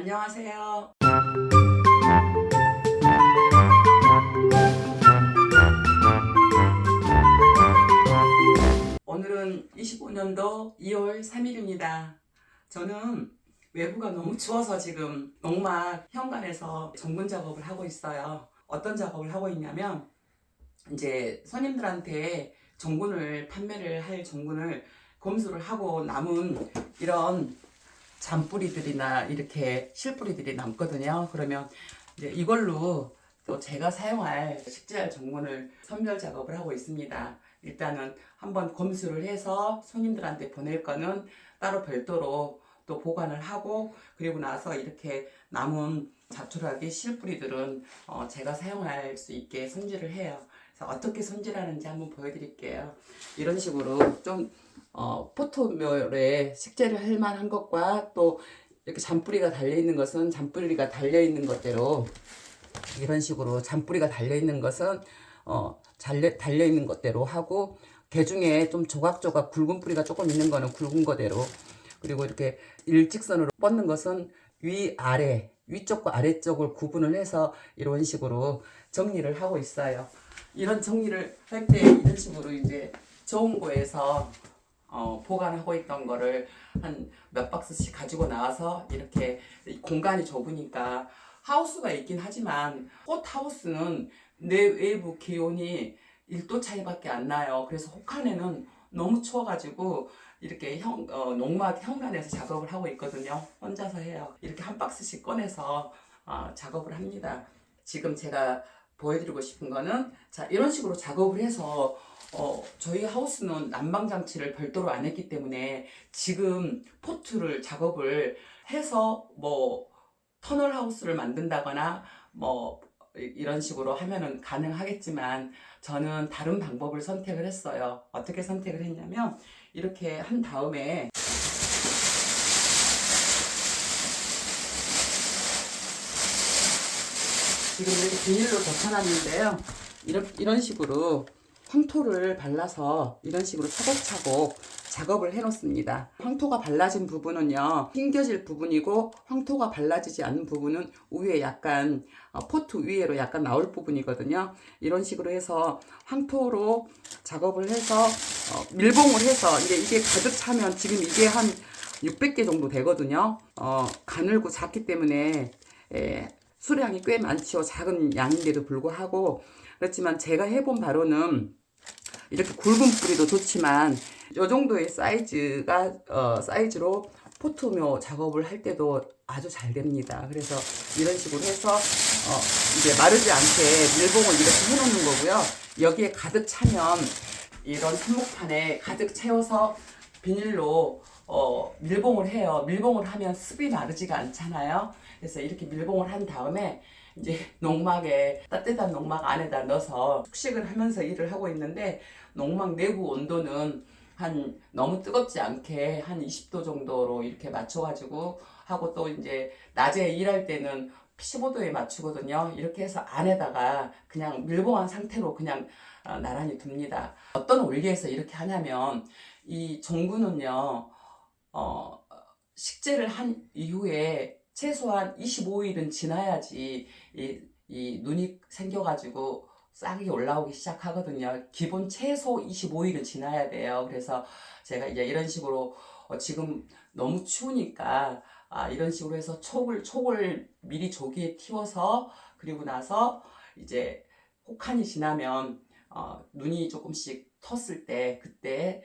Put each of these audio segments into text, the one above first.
안녕하세요. 오늘은 25년도 2월 3일입니다. 저는 외부가 너무 추워서 지금 농막 현관에서 전분 작업을 하고 있어요. 어떤 작업을 하고 있냐면 이제 손님들한테 전분을 판매를 할 전분을 검수를 하고 남은 이런 잔뿌리들이나 이렇게 실뿌리들이 남거든요. 그러면 이제 이걸로 또 제가 사용할 식재할 전분을 선별 작업을 하고 있습니다. 일단은 한번 검수를 해서 손님들한테 보낼 거는 따로 별도로 또 보관을 하고, 그리고 나서 이렇게 남은 자투라기 실뿌리들은 제가 사용할 수 있게 손질을 해요. 그래서 어떻게 손질하는지 한번 보여드릴게요. 이런 식으로 좀 포토멸에 식재를 할 만한 것과 또 이렇게 잔뿌리가 달려있는 것은 잔뿌리가 달려있는 것대로, 이런 식으로 잔뿌리가 달려있는 것은 달려있는 것대로 하고, 개중에 좀 조각조각 굵은 뿌리가 조금 있는 거는 굵은 거대로, 그리고 이렇게 일직선으로 뻗는 것은 위아래, 위쪽과 아래쪽을 구분을 해서 이런 식으로 정리를 하고 있어요. 이런 정리를 할 때 이런 식으로 이제 좋은 거에서 보관하고 있던 거를 한 몇 박스씩 가지고 나와서, 이렇게 공간이 좁으니까 하우스가 있긴 하지만 꽃 하우스는 내외부 기온이 1도 차이밖에 안 나요. 그래서 혹한에는 너무 추워가지고 이렇게 농막 현관에서 작업을 하고 있거든요. 혼자서 해요. 이렇게 한 박스씩 꺼내서 작업을 합니다. 지금 제가 보여드리고 싶은 거는, 자, 이런 식으로 작업을 해서 저희 하우스는 난방장치를 별도로 안 했기 때문에 지금 포트를 작업을 해서 뭐 터널 하우스를 만든다거나 뭐 이런 식으로 하면은 가능하겠지만, 저는 다른 방법을 선택을 했어요. 어떻게 선택을 했냐면, 이렇게 한 다음에 지금 이렇게 비닐로 덮어놨는데요. 이런 식으로 황토를 발라서 이런 식으로 차곡차곡 작업을 해 놓습니다. 황토가 발라진 부분은요, 튕겨질 부분이고, 황토가 발라지지 않는 부분은 위에 약간 포트 위에로 약간 나올 부분이거든요. 이런 식으로 해서 황토로 작업을 해서 밀봉을 해서, 이게 가득 차면 지금 이게 한 600개 정도 되거든요. 가늘고 작기 때문에 수량이 꽤 많죠. 작은 양인데도 불구하고. 그렇지만 제가 해본 바로는 이렇게 굵은 뿌리도 좋지만 이 정도의 사이즈로 포토묘 작업을 할 때도 아주 잘 됩니다. 그래서 이런 식으로 해서 이제 마르지 않게 밀봉을 이렇게 해놓는 거고요. 여기에 가득 차면 이런 한목판에 가득 채워서 비닐로 밀봉을 해요. 밀봉을 하면 습이 마르지가 않잖아요. 그래서 이렇게 밀봉을 한 다음에 이제 농막에, 따뜻한 농막 안에다 넣어서 숙식을 하면서 일을 하고 있는데, 농막 내부 온도는 너무 뜨겁지 않게 한 20도 정도로 이렇게 맞춰가지고 하고, 또 이제 낮에 일할 때는 15도에 맞추거든요. 이렇게 해서 안에다가 그냥 밀봉한 상태로 그냥 나란히 둡니다. 어떤 원리에서 이렇게 하냐면, 이 전구는요, 식재를 한 이후에 최소한 25일은 지나야지 이 눈이 생겨가지고 싹이 올라오기 시작하거든요. 기본 최소 25일은 지나야 돼요. 그래서 제가 이제 이런 식으로 지금 너무 추우니까 이런 식으로 해서 촉을 미리 조기에 틔워서, 그리고 나서 이제 혹한이 지나면 눈이 조금씩 텄을 때, 그때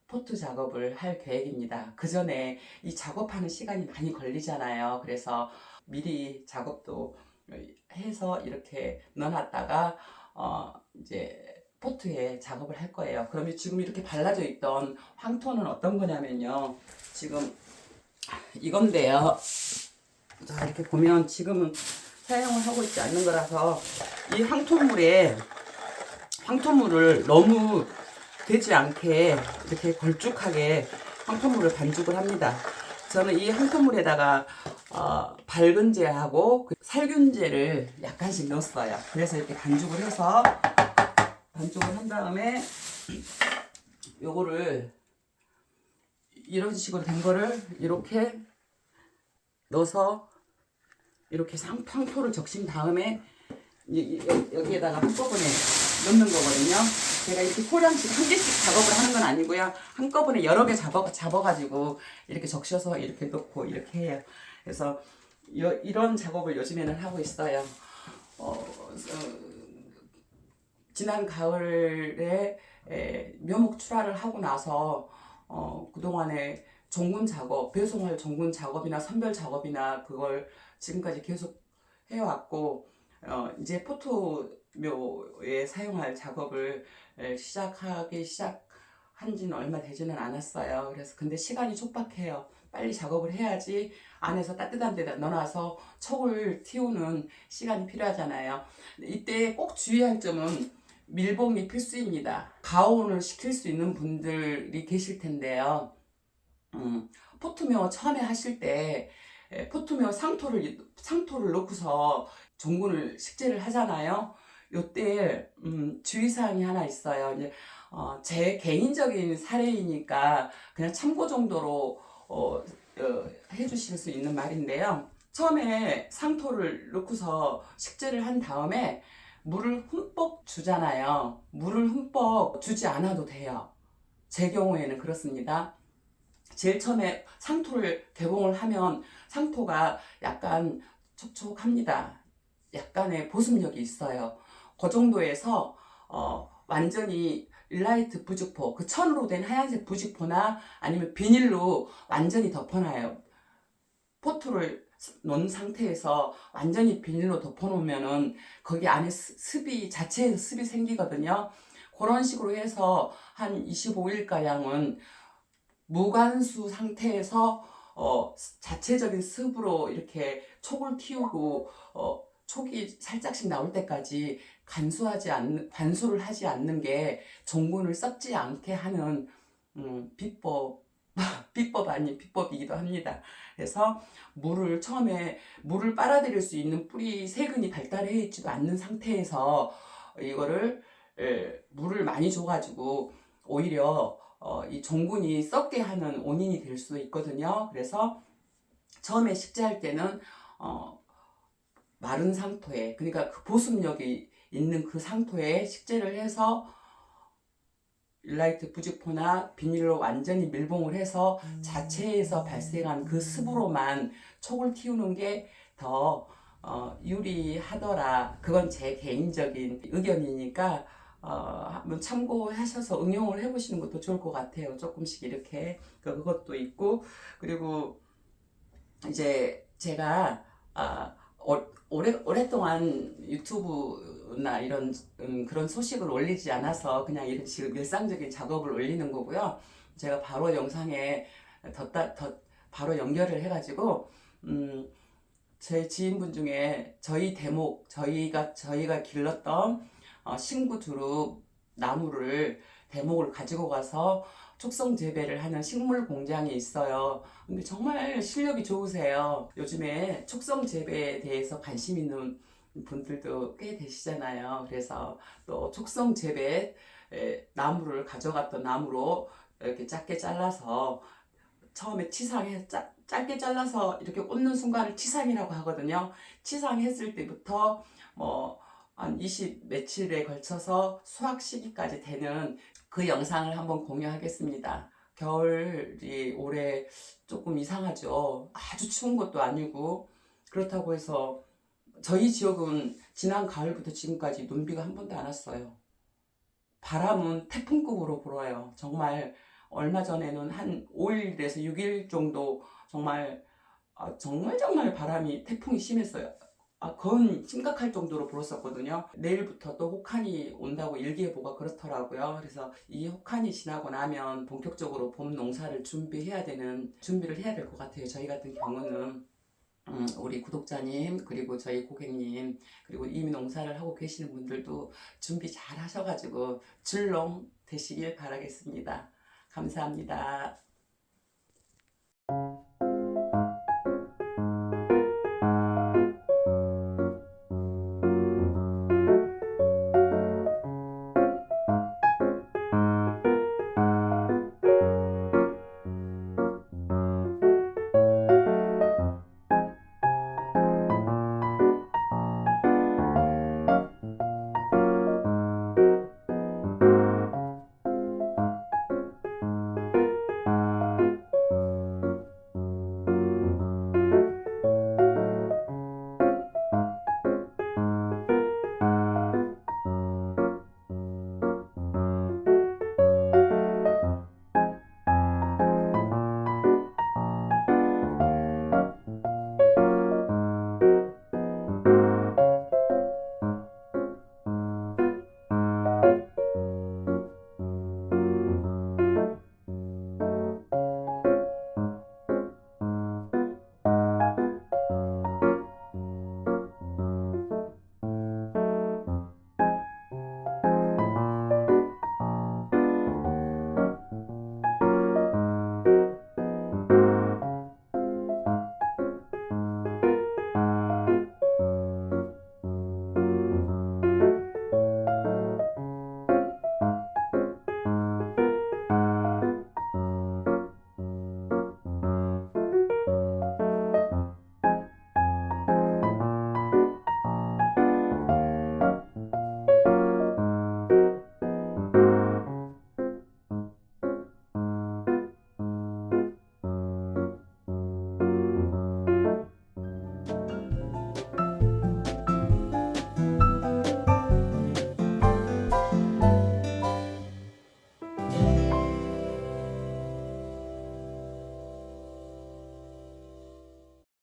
포트 작업을 할 계획입니다. 그 전에 이 작업하는 시간이 많이 걸리잖아요. 그래서 미리 작업도 해서 이렇게 넣어놨다가 이제 포트에 작업을 할 거예요. 그러면 지금 이렇게 발라져 있던 황토는 어떤 거냐면요, 지금 이건데요. 자, 이렇게 보면 지금은 사용을 하고 있지 않는 거라서, 이 황토물을 너무 되지 않게 이렇게 걸쭉하게 황토물을 반죽을 합니다. 저는 이 황토물에다가 밝은제하고 살균제를 약간씩 넣었어요. 그래서 이렇게 반죽을 해서, 반죽을 한 다음에 요거를 이런 식으로 된 거를 이렇게 넣어서 이렇게 상토를 적신 다음에 여기에다가 한꺼번에 넣는 거거든요. 제가 이렇게 소량씩 한 개씩 작업을 하는 건 아니고요. 한꺼번에 여러 개 잡아가지고 이렇게 적셔서 이렇게 넣고 이렇게 해요. 그래서 이런 작업을 요즘에는 하고 있어요. 지난 가을에 묘목 출하를 하고 나서 그동안에 종군 작업, 배송할 종군 작업이나 선별 작업이나 그걸 지금까지 계속 해왔고 이제 포토묘에 사용할 작업을 시작한 지는 얼마 되지는 않았어요. 그래서 근데 시간이 촉박해요. 빨리 작업을 해야지 안에서 따뜻한 데다 넣어놔서 촉을 틔우는 시간이 필요하잖아요. 이때 꼭 주의할 점은 밀봉이 필수입니다. 가온을 시킬 수 있는 분들이 계실 텐데요. 포토묘 처음에 하실 때 포토묘 상토를 놓고서 종군을 식재를 하잖아요. 요때 주의사항이 하나 있어요. 이제 제 개인적인 사례이니까 그냥 참고 정도로 해주실 수 있는 말인데요. 처음에 상토를 놓고서 식재를 한 다음에 물을 흠뻑 주잖아요. 물을 흠뻑 주지 않아도 돼요. 제 경우에는 그렇습니다. 제일 처음에 상토를 개봉을 하면 상토가 약간 촉촉합니다. 약간의 보습력이 있어요. 그 정도에서 완전히 일라이트 부직포, 그 천으로 된 하얀색 부직포나 아니면 비닐로 완전히 덮어놔요. 포토를 놓은 상태에서 완전히 비닐로 덮어놓으면은 거기 안에 자체에서 습이 생기거든요. 그런 식으로 해서 한 25일가량은 무간수 상태에서 자체적인 습으로 이렇게 촉을 틔우고 촉이 살짝씩 나올 때까지 관수를 하지 않는 게 종군을 썩지 않게 하는 비법 아닌 비법이기도 합니다. 그래서 처음에 물을 빨아들일 수 있는 뿌리 세근이 발달해 있지도 않는 상태에서 이거를 물을 많이 줘가지고 오히려 이 종군이 썩게 하는 원인이 될 수 있거든요. 그래서 처음에 식재할 때는 마른 상토에, 그러니까 그 보습력이 있는 그 상토에 식재를 해서 일라이트 부직포나 비닐로 완전히 밀봉을 해서 자체에서 발생한 그 습으로만 촉을 틔우는 게 더 유리하더라. 그건 제 개인적인 의견이니까 한번 참고하셔서 응용을 해보시는 것도 좋을 것 같아요. 조금씩 이렇게 그것도 있고, 그리고 이제 제가 오랫동안 유튜브나 이런 그런 소식을 올리지 않아서 그냥 이런 지금 일상적인 작업을 올리는 거고요. 제가 바로 영상에 바로 연결을 해가지고 제 지인분 중에 저희가 길렀던 신구 두릅 나무를 대목을 가지고 가서 촉성 재배를 하는 식물 공장이 있어요. 근데 정말 실력이 좋으세요. 요즘에 촉성 재배에 대해서 관심 있는 분들도 꽤 되시잖아요. 그래서 또 촉성 재배 나무를 가져갔던 나무로 이렇게 짧게 잘라서 처음에 짧게 잘라서 이렇게 꽂는 순간을 치상이라고 하거든요. 치상했을 때부터 한 20 며칠에 걸쳐서 수확 시기까지 되는 그 영상을 한번 공유하겠습니다. 겨울이 올해 조금 이상하죠. 아주 추운 것도 아니고, 그렇다고 해서 저희 지역은 지난 가을부터 지금까지 눈비가 한 번도 안 왔어요. 바람은 태풍급으로 불어요. 정말 얼마 전에는 한 5일에서 6일 정도 정말 정말 바람이 태풍이 심했어요. 그건 심각할 정도로 불었었거든요. 내일부터 또 혹한이 온다고 일기예보가 그렇더라고요. 그래서 이 혹한이 지나고 나면 본격적으로 봄 농사를 준비를 해야 될 것 같아요. 저희 같은 경우는 우리 구독자님, 그리고 저희 고객님, 그리고 이미 농사를 하고 계시는 분들도 준비 잘 하셔가지고 줄농 되시길 바라겠습니다. 감사합니다.